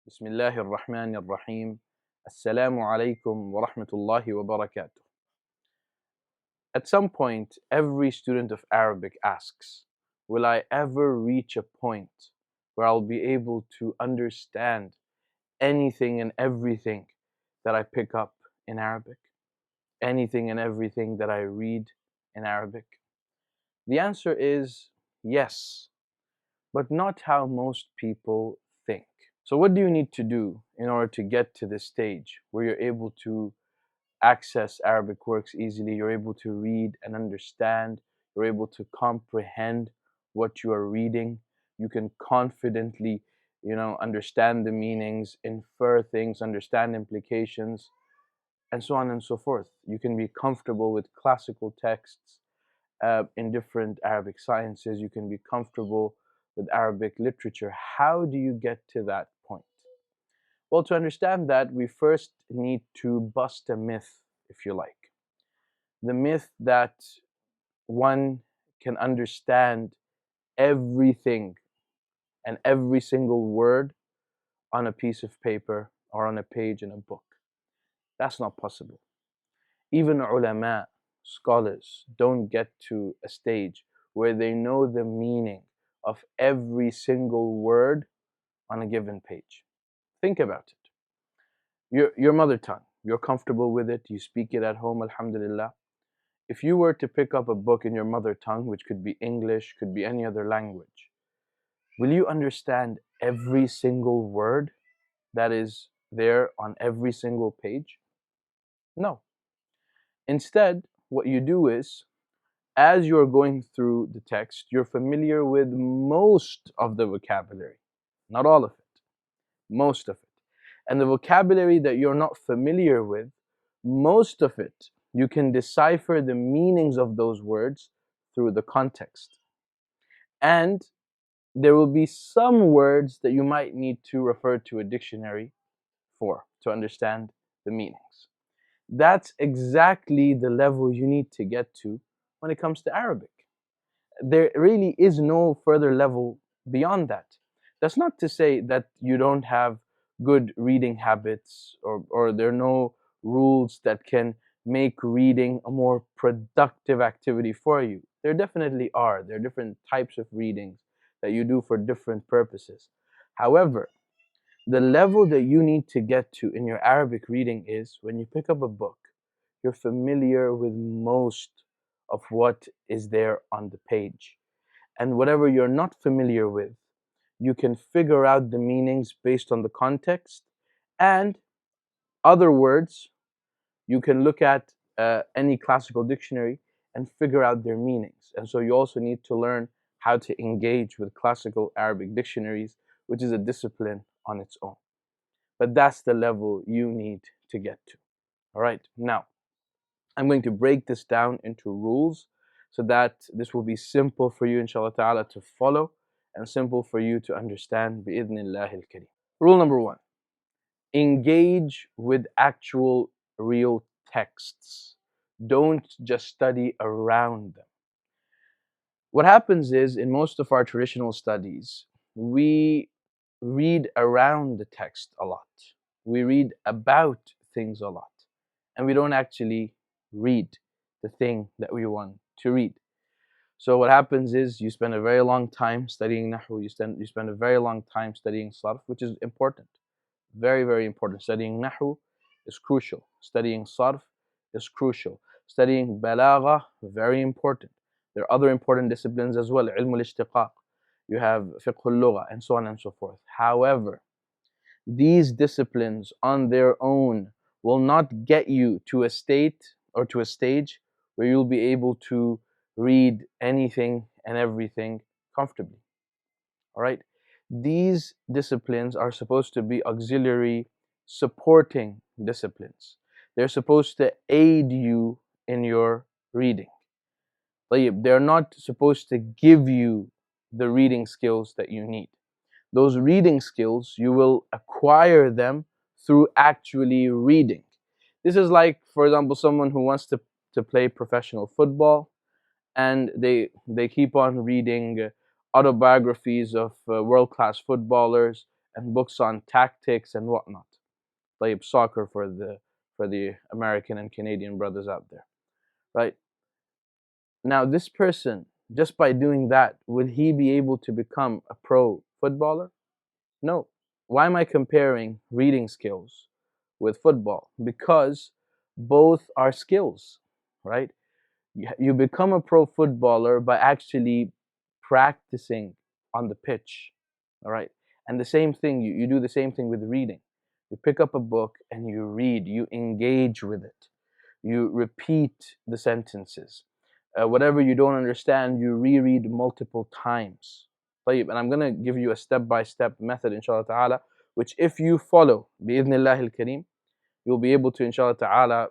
Bismillahir Rahmanir Rahim. Assalamu alaikum wa rahmatullahi wa barakatuh. At some point, every student of Arabic asks, will I ever reach a point where I'll be able to understand anything and everything that I pick up in Arabic? Anything and everything that I read in Arabic? The answer is yes, but not how most people think. So, what do you need to do in order to get to this stage where you're able to access Arabic works easily? You're able to read and understand, you're able to comprehend what you are reading. You can confidently, understand the meanings, infer things, understand implications, and so on and so forth. You can be comfortable with classical texts in different Arabic sciences. You can be comfortable with Arabic literature. How do you get to that point? Well, to understand that, we first need to bust a myth, if you like. The myth that one can understand everything and every single word on a piece of paper or on a page in a book. That's not possible. Even ulama, scholars, don't get to a stage where they know the meaning of every single word on a given page. Think about it. Your mother tongue, you're comfortable with it, you speak it at home, alhamdulillah. If you were to pick up a book in your mother tongue, which could be English, could be any other language, will you understand every single word that is there on every single page? No. Instead, what you do is, as you're going through the text, you're familiar with most of the vocabulary, not all of it, most of it. And the vocabulary that you're not familiar with, most of it, you can decipher the meanings of those words through the context. And there will be some words that you might need to refer to a dictionary for to understand the meanings. That's exactly the level you need to get to when it comes to Arabic. There really is no further level beyond that. That's not to say that you don't have good reading habits, or there are no rules that can make reading a more productive activity for you. There definitely are. There are different types of readings that you do for different purposes. However, the level that you need to get to in your Arabic reading is when you pick up a book, you're familiar with most of what is there on the page. And whatever you're not familiar with, you can figure out the meanings based on the context. And other words, you can look at any classical dictionary and figure out their meanings. And so you also need to learn how to engage with classical Arabic dictionaries, which is a discipline on its own. But that's the level you need to get to. All right, now I'm going to break this down into rules so that this will be simple for you, inshallah ta'ala, to follow and simple for you to understand, bi'idhnillahi al-kareem. Rule number one, engage with actual real texts. Don't just study around them. What happens is, in most of our traditional studies, we read around the text a lot. We read about things a lot. And we don't actually read the thing that we want to read. So what happens is, you spend a very long time studying Nahu, you spend a very long time studying Sarf, which is important. Very, very important. Studying Nahu is crucial. Studying Sarf is crucial. Studying Balagha, very important. There are other important disciplines as well. Ilm al-Ishtiqaq. You have Fiqh al-Lugha, and so on and so forth. However, these disciplines on their own will not get you to a state or to a stage where you'll be able to read anything and everything comfortably. All right? These disciplines are supposed to be auxiliary supporting disciplines. They're supposed to aid you in your reading. They're not supposed to give you the reading skills that you need. Those reading skills, you will acquire them through actually reading. This is like, for example, someone who wants to play professional football, and they keep on reading autobiographies of world-class footballers, and books on tactics and whatnot. طيب, soccer for the American and Canadian brothers out there, right? Now, this person, just by doing that, will he be able to become a pro footballer? No. Why am I comparing reading skills with football? Because both are skills, right? You become a pro footballer by actually practicing on the pitch, all right? And the same thing, you do the same thing with reading. You pick up a book and you read, you engage with it, you repeat the sentences. Whatever you don't understand, you reread multiple times. طيب, and I'm going to give you a step-by-step method, inshallah ta'ala, which if you follow, بإذن الله الكريم, you'll be able to, inshallah ta'ala,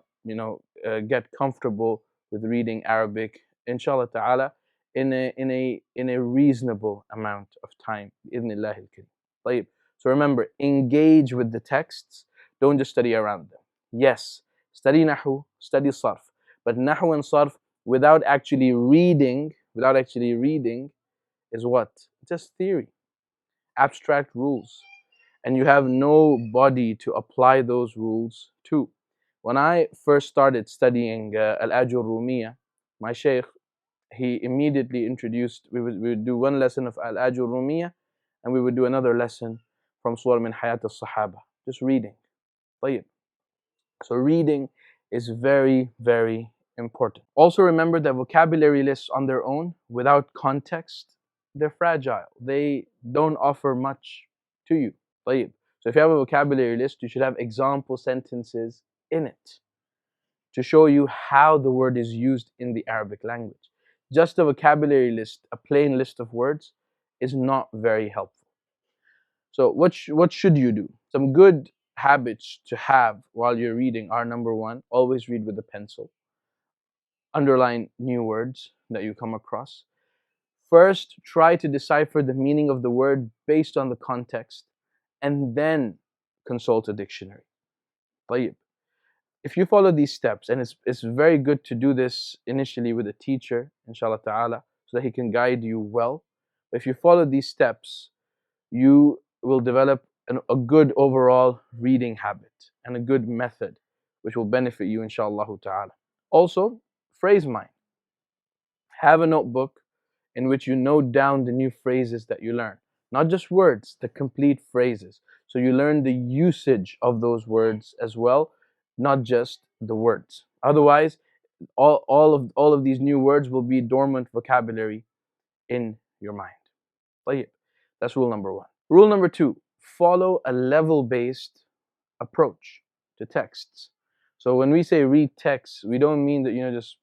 get comfortable with reading Arabic, inshallah ta'ala, in a reasonable amount of time, بإذن الله الكريم. طيب. So remember, engage with the texts. Don't just study around them. Yes, study nahu, study sarf, but nahu and sarf without actually reading is what? Just theory, abstract rules, and you have no body to apply those rules to. When I first started studying Al-Ajur Rumiya, my sheikh, he immediately introduced, we would do one lesson of Al-Ajur Rumiya, and we would do another lesson from Suwar min Hayat al-Sahaba, just reading. طيب. So reading is very, very important. Also remember that vocabulary lists on their own, without context, they're fragile. They don't offer much to you. طيب. So if you have a vocabulary list, you should have example sentences in it to show you how the word is used in the Arabic language. Just a vocabulary list, a plain list of words, is not very helpful. So what should you do? Some good habits to have while you're reading are: number one, always read with a pencil. Underline new words that you come across. First, try to decipher the meaning of the word based on the context, and then consult a dictionary. طيب. If you follow these steps, and it's very good to do this initially with a teacher, inshallah ta'ala, so that he can guide you well. But if you follow these steps, you will develop a good overall reading habit and a good method, which will benefit you, inshallah ta'ala. Also, phrase mind. Have a notebook in which you note down the new phrases that you learn. Not just words, the complete phrases. So you learn the usage of those words as well, not just the words. Otherwise, all of these new words will be dormant vocabulary in your mind. طيب. That's rule number one. Rule number two, follow a level-based approach to texts. So when we say read texts, we don't mean that just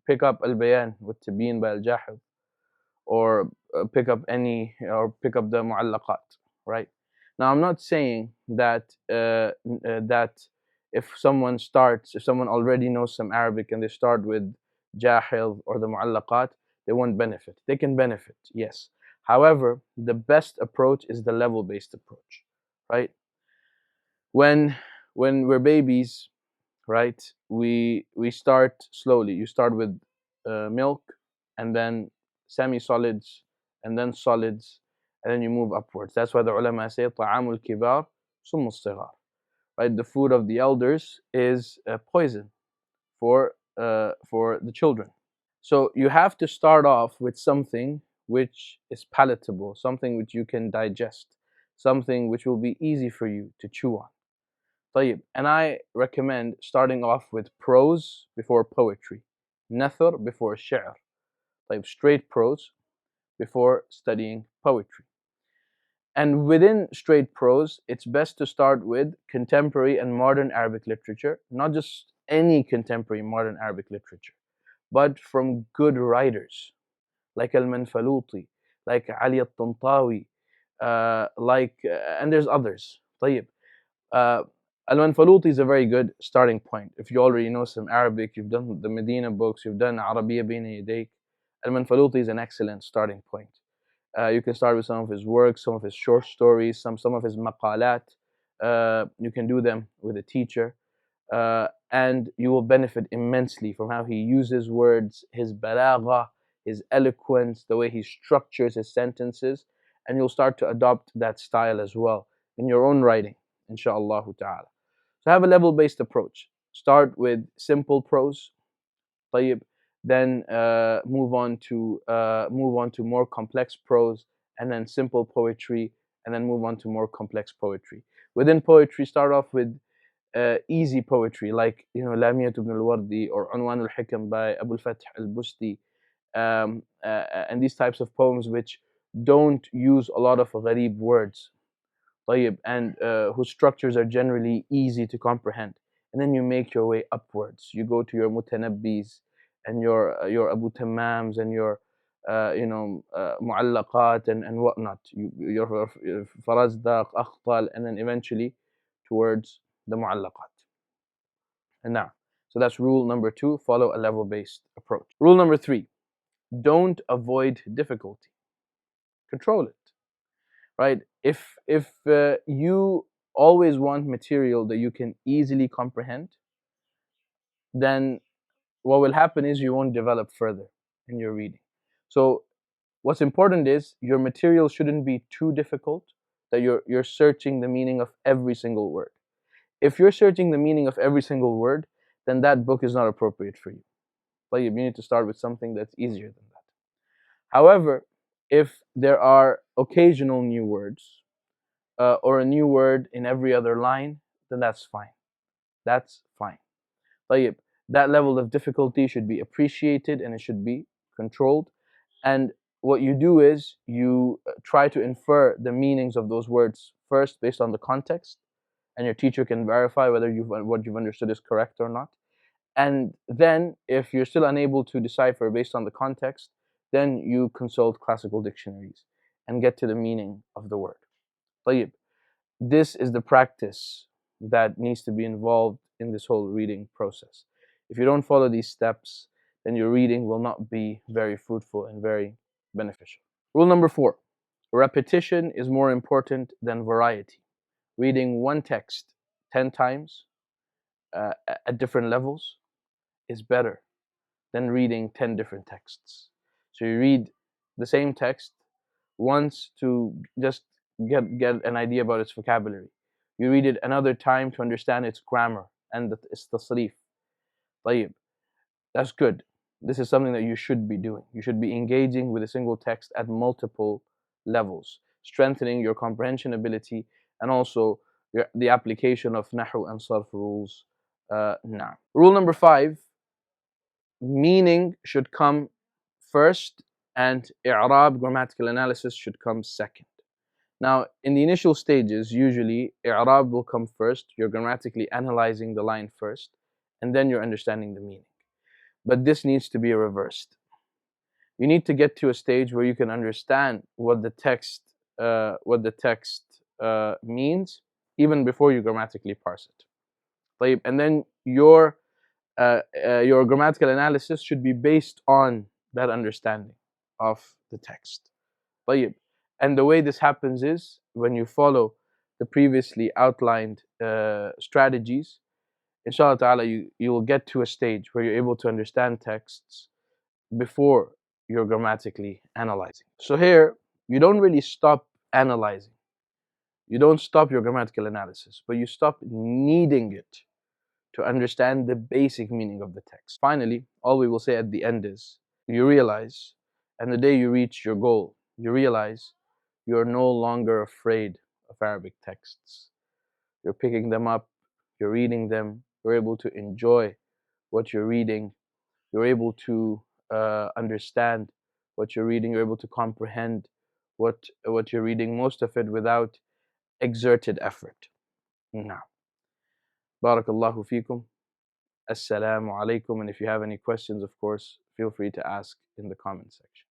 pick up Al-Bayan with Tabeen by Al-Jahid, or pick up the Mu'allaqat, right? Now, I'm not saying that if someone already knows some Arabic and they start with Jahil or the Mu'allaqat, they won't benefit. They can benefit, yes. However, the best approach is the level-based approach, right? When we're babies, right, we start slowly. You start with milk, and then semi-solids, and then solids, and then you move upwards. That's why the ulama say طعام الكبار سم الصغار, right? The food of the elders is poison for the children. So you have to start off with something which is palatable, something which you can digest, something which will be easy for you to chew on. طيب. And I recommend starting off with prose before poetry, nathar before shi'r. طيب. Straight prose before studying poetry. And within straight prose, it's best to start with contemporary and modern Arabic literature, not just any contemporary modern Arabic literature, but from good writers like Manfalūṭī, like Ali al-Tantawi, and there's others. طيب. Al-Manfalūṭī is a very good starting point. If you already know some Arabic, you've done the Medina books, you've done Arabiya Bayna Yadayk, Al-Manfalūṭī is an excellent starting point. You can start with some of his works, some of his short stories, some of his maqalat. You can do them with a teacher, and you will benefit immensely from how he uses words, his balagha, his eloquence, the way he structures his sentences, and you'll start to adopt that style as well in your own writing, inshallah ta'ala. So have a level-based approach. Start with simple prose, طيب, then move on to more complex prose, and then simple poetry, and then move on to more complex poetry. Within poetry, start off with easy poetry like Lamiyat ibn al-Wardi or Unwan al-Hikam by Abu al-Fath al-Busti, and these types of poems which don't use a lot of gharib words, طيب, and whose structures are generally easy to comprehend. And then you make your way upwards. You go to your Mutanabbis and your Abu Tammams and your Mu'allaqat and whatnot. Your Farazdaq, Akhtal, and then eventually towards the Mu'allaqat. And now, so that's rule number 2, follow a level-based approach. Rule number 3, don't avoid difficulty. Control it. Right? If you always want material that you can easily comprehend, then what will happen is you won't develop further in your reading. So what's important is your material shouldn't be too difficult that you're searching the meaning of every single word. If you're searching the meaning of every single word, then that book is not appropriate for you. But you need to start with something that's easier than that. However, if there are occasional new words, or a new word in every other line, then that's fine. That's fine. طيب, that level of difficulty should be appreciated and it should be controlled. And what you do is you try to infer the meanings of those words first based on the context, and your teacher can verify whether what you've understood is correct or not. And then, if you're still unable to decipher based on the context, then you consult classical dictionaries and get to the meaning of the word. طيب, this is the practice that needs to be involved in this whole reading process. If you don't follow these steps, then your reading will not be very fruitful and very beneficial. Rule number 4, repetition is more important than variety. Reading one text 10 times at different levels is better than reading 10 different texts. So you read the same text once to just get an idea about its vocabulary. You read it another time to understand its grammar and its tasrif. طيب, that's good. This is something that you should be doing. You should be engaging with a single text at multiple levels, strengthening your comprehension ability and also the application of nahu and sarf rules. Now, rule number 5, meaning should come first and i'rab, grammatical analysis, should come second. Now, in the initial stages, usually i'rab will come first. You're grammatically analyzing the line first, and then you're understanding the meaning. But this needs to be reversed. You need to get to a stage where you can understand what the text means even before you grammatically parse it. طيب, and then your grammatical analysis should be based on that understanding of the text. طيب, and the way this happens is when you follow the previously outlined strategies, inshallah ta'ala, you will get to a stage where you're able to understand texts before you're grammatically analyzing. So here, you don't really stop analyzing. You don't stop your grammatical analysis, but you stop needing it to understand the basic meaning of the text. Finally, all we will say at the end is, you realize, and the day you reach your goal, you realize you're no longer afraid of Arabic texts. You're picking them up, you're reading them, you're able to enjoy what you're reading, you're able to understand what you're reading, you're able to comprehend what you're reading, most of it without exerted effort. Now, barakallahu feekum. Assalamu alaikum. And if you have any questions, of course, feel free to ask in the comment section.